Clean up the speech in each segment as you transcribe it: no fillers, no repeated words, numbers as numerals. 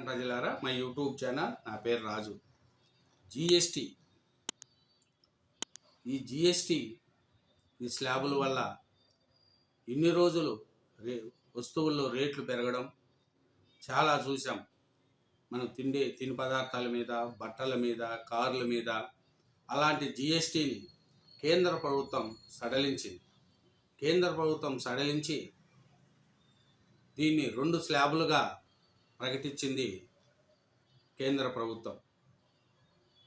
ప్రజలారా, మా YouTube channel, నా పేరు రాజు. జిఎస్టి జిఎస్టి ఈ స్లాబుల వల్ల ఇన్ని రోజులు వస్తువుల్లో రేట్లు పెరగడం చాలా చూసాం. మనం తిని పదార్థాల మీద, బట్టల మీద, కార్ల మీద అలాంటి జిఎస్టిని కేంద్ర ప్రభుత్వం సడలించి దీన్ని 2 స్లాబులుగా ప్రకటించింది కేంద్ర ప్రభుత్వం.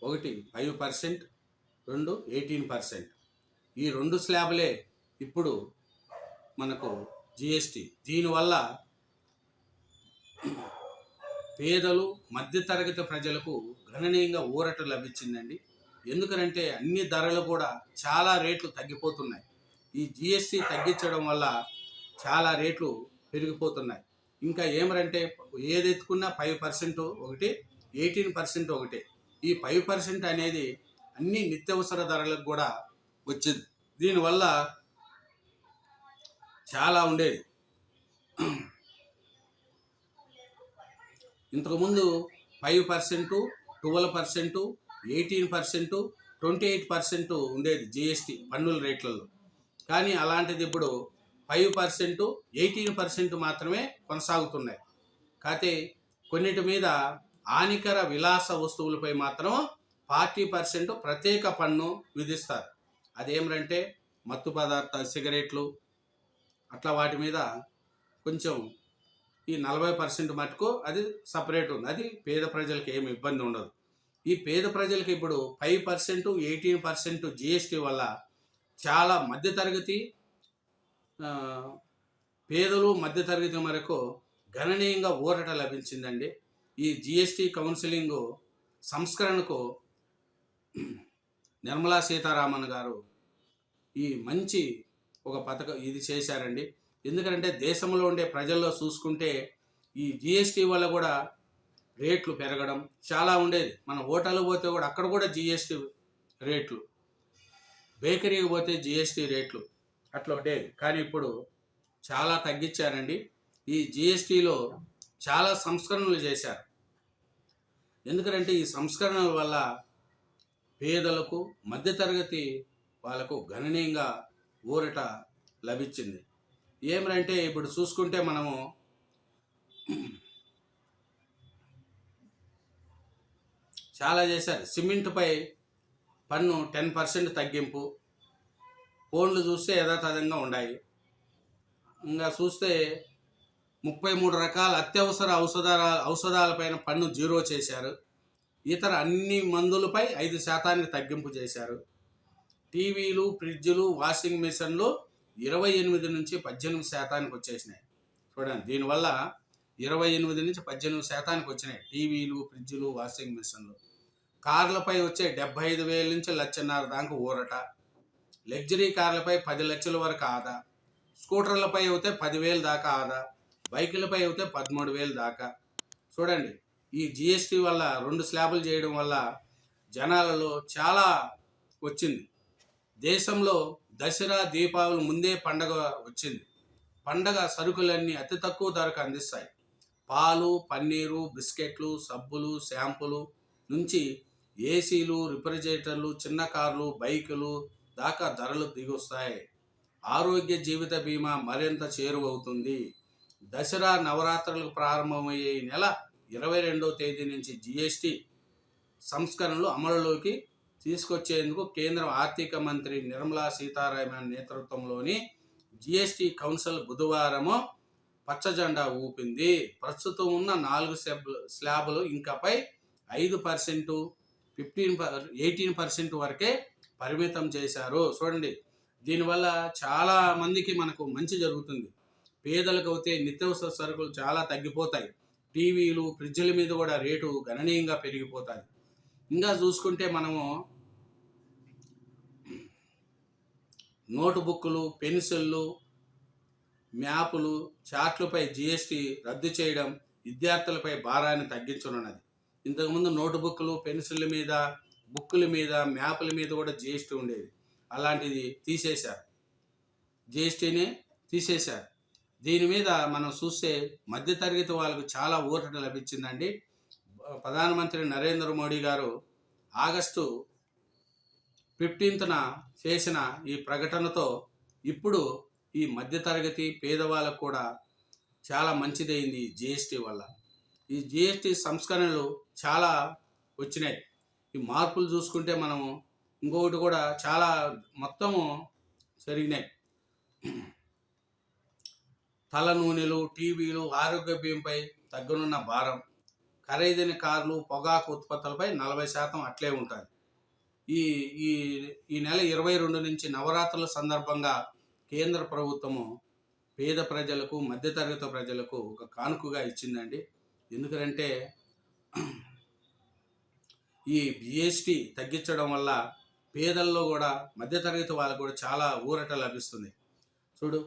ఒకటి 5%, 2 18%. ఈ 2 స్లాబులే ఇప్పుడు మనకు జిఎస్టి. దీనివల్ల పేదలు, మధ్యతరగతి ప్రజలకు గణనీయంగా ఊరట లభించిందండి. ఎందుకంటే అన్ని ధరలు కూడా చాలా రేట్లు తగ్గిపోతున్నాయి. ఈ జిఎస్టి తగ్గించడం వల్ల చాలా రేట్లు పెరిగిపోతున్నాయి. ఇంకా ఏమరంటే ఏది ఎత్తుకున్నా 5% ఒకటి, 18% ఒకటి. ఈ 5% అనేది అన్ని నిత్యావసర ధరలకు కూడా వచ్చింది. దీనివల్ల చాలా ఉండేది. ఇంతకుముందు 5%, 12%, 18%, 28% ఉండేది జిఎస్టి పన్నుల రేట్లలో. కానీ అలాంటిది ఇప్పుడు 5%, 18% మాత్రమే కొనసాగుతున్నాయి. కాకపోతే కొన్నిటి మీద హానికర విలాస వస్తువులపై మాత్రం 40% ప్రత్యేక పన్ను విధిస్తారు. అదేమిటంటే మత్తు పదార్థాలు, సిగరెట్లు అట్లా వాటి మీద కొంచెం ఈ 40% మటుకు అది సపరేట్ ఉంది. అది పేద ప్రజలకు ఏమి ఇబ్బంది ఉండదు. ఈ పేద ప్రజలకు ఇప్పుడు 5%, 18% జిఎస్టి వల్ల చాలా మధ్యతరగతి పేదలు, మధ్యతరగతి వరకు గణనీయంగా ఊరట లభించిందండి. ఈ జిఎస్టి కౌన్సిలింగ్ సంస్కరణకు నిర్మలా సీతారామన్ గారు ఈ మంచి ఒక పథకం ఇది చేశారండి. ఎందుకంటే దేశంలో ఉండే ప్రజల్లో చూసుకుంటే ఈ జిఎస్టి వల్ల కూడా రేట్లు పెరగడం చాలా ఉండేది. మన హోటల్కి పోతే కూడా అక్కడ కూడా జిఎస్టి రేట్లు, బేకరీకి పోతే జిఎస్టి రేట్లు అట్లా ఉండేది. కానీ ఇప్పుడు చాలా తగ్గించారండి. ఈ జిఎస్టిలో చాలా సంస్కరణలు చేశారు. ఎందుకంటే ఈ సంస్కరణల వల్ల పేదలకు, మధ్యతరగతి వాళ్ళకు గణనీయంగా ఊరట లభించింది. ఏమంటే ఇప్పుడు చూసుకుంటే మనము చాలా చేశారు. సిమెంట్పై పన్ను 10% తగ్గింపు. ఫోన్లు చూస్తే యథాతథంగా ఉన్నాయి. ఇంకా చూస్తే 33 రకాల అత్యవసర ఔషధాలపైన పన్ను 0 చేశారు. ఇతర అన్ని మందులపై 5% తగ్గింపు చేశారు. టీవీలు, ఫ్రిడ్జ్లు, వాషింగ్ మిషన్లు 28 నుంచి 18% వచ్చేసినాయి. చూడండి, దీనివల్ల 28 నుంచి 18% వచ్చినాయి టీవీలు, ఫ్రిడ్జ్లు, వాషింగ్ మిషన్లు. కార్లపై వచ్చే 75,000 నుంచి 1,50,000 దాకా ఊరట. లగ్జరీ కార్లపై 10 లక్షల వరకు ఆదా. స్కూటర్లపై అయితే 10,000 దాకా ఆదా. బైకులపై అయితే 13,000 దాకా. చూడండి, ఈ జిఎస్టి వల్ల 2 స్లాబులు చేయడం వల్ల జనాలలో చాలా వచ్చింది. దేశంలో దసరా, దీపావళి ముందే పండగ వచ్చింది. పండగ సరుకులన్నీ అతి తక్కువ ధరకు అందిస్తాయి. పాలు, పన్నీరు, బిస్కెట్లు, సబ్బులు, షాంపులు నుంచి ఏసీలు, రిఫ్రిజిరేటర్లు, చిన్న కార్లు, బైకులు దాకా ధరలు దిగొస్తాయి. ఆరోగ్య జీవిత బీమా మరింత చేరువవుతుంది. దసరా నవరాత్రులకు ప్రారంభమయ్యే ఈ నెల 22వ తేదీ నుంచి జిఎస్టి సంస్కరణలు అమలులోకి తీసుకొచ్చేందుకు కేంద్ర ఆర్థిక మంత్రి నిర్మలా సీతారామన్ నేతృత్వంలోని జిఎస్టి కౌన్సిల్ బుధవారము పచ్చజెండా ఊపింది. ప్రస్తుతం ఉన్న 4 స్లాబులు ఇంకపై 5%, 18% వరకే పరిమితం చేశారు. చూడండి, దీనివల్ల చాలా మందికి మనకు మంచి జరుగుతుంది. పేదలకు అయితే నిత్యావసర సరుకులు చాలా తగ్గిపోతాయి. టీవీలు, ఫ్రిడ్జ్ల మీద కూడా రేటు గణనీయంగా పెరిగిపోతాయి. ఇంకా చూసుకుంటే మనము నోటుబుక్కులు, పెన్సిళ్ళు, మ్యాపులు, చార్ట్లపై జిఎస్టి రద్దు చేయడం విద్యార్థులపై భారాన్ని తగ్గించనున్నది. ఇంతకుముందు నోటుబుక్లు, పెన్సిళ్ళ మీద, బుక్కుల మీద, మ్యాపుల మీద కూడా జిఎస్టి ఉండేది. అలాంటిది తీసేశారు, జిఎస్టిని తీసేశారు. దీని మీద మనం చూస్తే మధ్యతరగతి వాళ్ళకు చాలా ఊరట లభించిందండి. ప్రధానమంత్రి నరేంద్ర మోడీ గారు ఆగస్టు 15న చేసిన ఈ ప్రకటనతో ఇప్పుడు ఈ మధ్యతరగతి పేదవాళ్ళకు కూడా చాలా మంచిదైంది ఈ జిఎస్టీ వల్ల. ఈ జిఎస్టీ సంస్కరణలు చాలా వచ్చినాయి. ఈ మార్పులు చూసుకుంటే మనము ఇంకొకటి కూడా చాలా మొత్తము జరిగినాయి. తల నూనెలు, టీవీలు, ఆరోగ్య బీమాపై తగ్గనున్న భారం, ఖరీదైన కార్లు, పొగాకు ఉత్పత్తులపై 40% అట్లే ఉంటుంది. ఈ ఈ ఈ నెల 22 నుంచి నవరాత్రుల సందర్భంగా కేంద్ర ప్రభుత్వము పేద ప్రజలకు, మధ్యతరగతి ప్రజలకు ఒక కానుకగా ఇచ్చిందండి. ఎందుకంటే ఈ జిఎస్టీ తగ్గించడం వల్ల పేదల్లో కూడా, మధ్యతరగతి వాళ్ళకు కూడా చాలా ఊరట లభిస్తుంది. చూడు,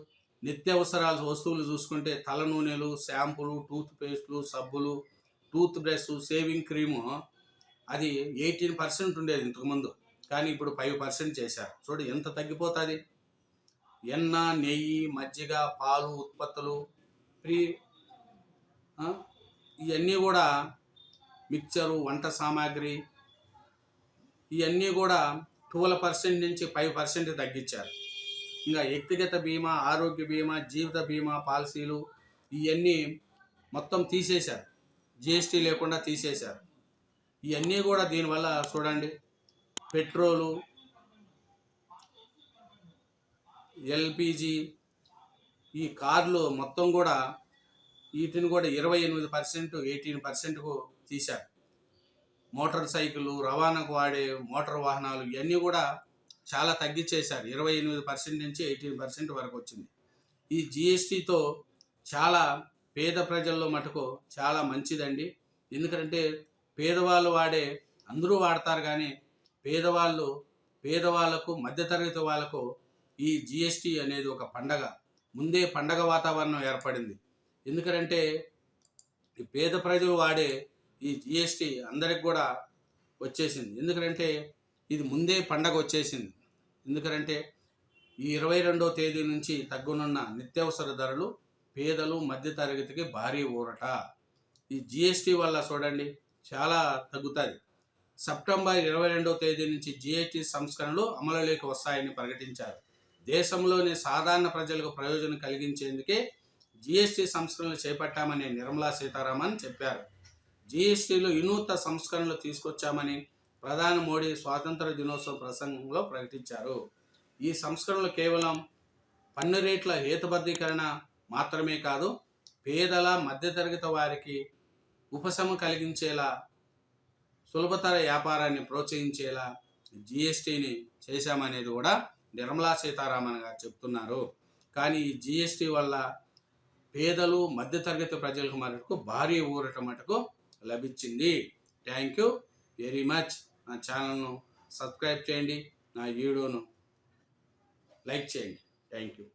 నిత్యావసరాల వస్తువులు చూసుకుంటే తల నూనెలు, షాంపూలు, టూత్ పేస్టులు, సబ్బులు, టూత్ బ్రష్, షేవింగ్ క్రీము అది 18% ఉండేది ఇంతకుముందు, కానీ ఇప్పుడు 5% చేశారు. చూడు ఎంత తగ్గిపోతుంది. ఎన్న, నెయ్యి, మజ్జిగ, పాలు ఉత్పత్తులు, ఫ్రీ ఇవన్నీ కూడా, మిక్చరు, వంట సామాగ్రి ఇవన్నీ కూడా 12% నుంచి 5% తగ్గించారు. ఇంకా వ్యక్తిగత బీమా, ఆరోగ్య బీమా, జీవిత బీమా పాలసీలు ఇవన్నీ మొత్తం తీసేశారు. జిఎస్టీ లేకుండా తీసేశారు. ఇవన్నీ కూడా దీనివల్ల చూడండి, పెట్రోలు, ఎల్పిజి, ఈ కార్లు మొత్తం కూడా వీటిని కూడా 28%, 18%కు తీశారు. మోటార్ సైకిళ్ళు, రవాణాకు వాడే మోటార్ వాహనాలు ఇవన్నీ కూడా చాలా తగ్గించేశారు. 28% నుంచి 18% వరకు వచ్చింది. ఈ జిఎస్టీతో చాలా పేద ప్రజల్లో మటుకు చాలా మంచిదండి. ఎందుకంటే పేదవాళ్ళు అందరూ వాడతారు, కానీ పేదవాళ్ళకు, మధ్యతరగతి వాళ్ళకు ఈ జిఎస్టీ అనేది ఒక పండగ. ముందే పండగ వాతావరణం ఏర్పడింది. ఎందుకంటే ఈ పేద ప్రజలు వాడే ఈ జిఎస్టీ అందరికి కూడా వచ్చేసింది. ఎందుకంటే ఇది ముందే పండగ వచ్చేసింది. ఎందుకంటే ఈ 22వ తేదీ నుంచి తగ్గనున్న నిత్యావసర ధరలు పేదలు, మధ్యతరగతికి భారీ ఊరట. ఈ జిఎస్టీ వల్ల చూడండి చాలా తగ్గుతుంది. సెప్టెంబర్ 22వ తేదీ నుంచి జిఎస్టీ సంస్కరణలు అమలులోకి వస్తాయని ప్రకటించారు. దేశంలోని సాధారణ ప్రజలకు ప్రయోజనం కలిగించేందుకే జిఎస్టీ సంస్కరణలు చేపట్టామని నిర్మలా సీతారామన్ చెప్పారు. జిఎస్టీలో వినూత్న సంస్కరణలు తీసుకొచ్చామని ప్రధాని మోడీ స్వాతంత్ర దినోత్సవ ప్రసంగంలో ప్రకటించారు. ఈ సంస్కరణలు కేవలం పన్ను రేట్ల హేతుబద్ధీకరణ మాత్రమే కాదు, పేదల, మధ్యతరగతి వారికి ఉపశమనం కలిగించేలా, సులభతర వ్యాపారాన్ని ప్రోత్సహించేలా జిఎస్టీని చేశామనేది కూడా నిర్మలా సీతారామన్ గారు చెప్తున్నారు. కానీ ఈ జిఎస్టీ వల్ల పేదలు, మధ్యతరగతి ప్రజలకు మటుకు భారీ ఊరట మటుకు లభించింది. Thank you very much. నా ఛానల్ను సబ్స్క్రైబ్ చేయండి, నా వీడియోను లైక్ చేయండి. Thank you.